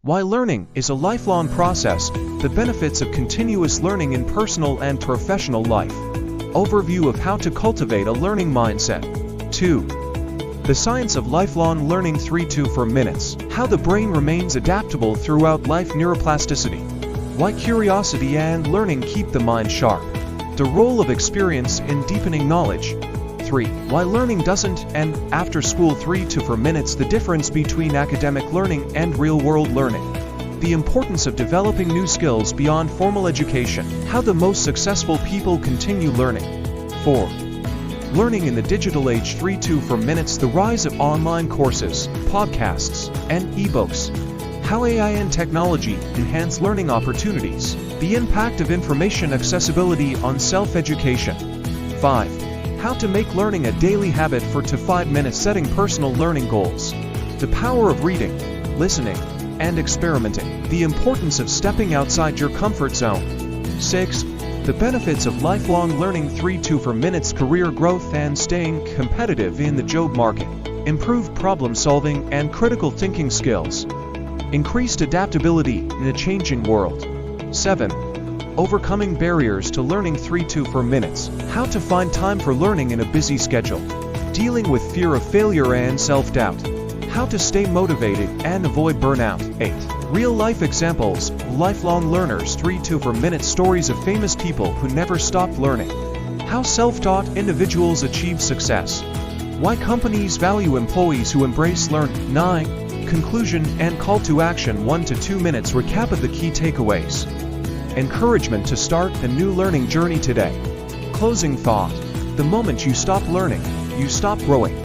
Why learning is a lifelong process, the benefits of continuous learning in personal and professional life. Overview of how to cultivate a learning mindset. 2. The science of lifelong learning. 3-4 minutes. How the brain remains adaptable throughout life. Neuroplasticity. Why curiosity and learning keep the mind sharp. The role of experience in deepening knowledge. 3. Why learning doesn't end after school. 3-4 minutes. The difference between academic learning and real-world learning. The importance of developing new skills beyond formal education. How the most successful people continue learning. 4. Learning in the digital age. 3-4 minutes. The rise of online courses, podcasts, and ebooks. How AI and technology enhance learning opportunities. The impact of information accessibility on self-education. 5. How to make learning a daily habit. 4-5 minutes. Setting personal learning goals. The power of reading, listening, and experimenting. The importance of stepping outside your comfort zone. 6. The benefits of lifelong learning. 3-4 minutes. Career growth and staying competitive in the job market. Improved problem solving and critical thinking skills. Increased adaptability in a changing world. 7. Overcoming barriers to learning. 3-4 minutes. How to find time for learning in a busy schedule. Dealing with fear of failure and self-doubt. How to stay motivated and avoid burnout. 8. Real-life examples, lifelong learners. 3-4 minutes. Stories of famous people who never stopped learning. How self-taught individuals achieve success. Why companies value employees who embrace learning. 9. Conclusion and call to action. 1-2 minutes. Recap of the key takeaways. Encouragement to start a new learning journey today. Closing thought. The moment you stop learning, you stop growing.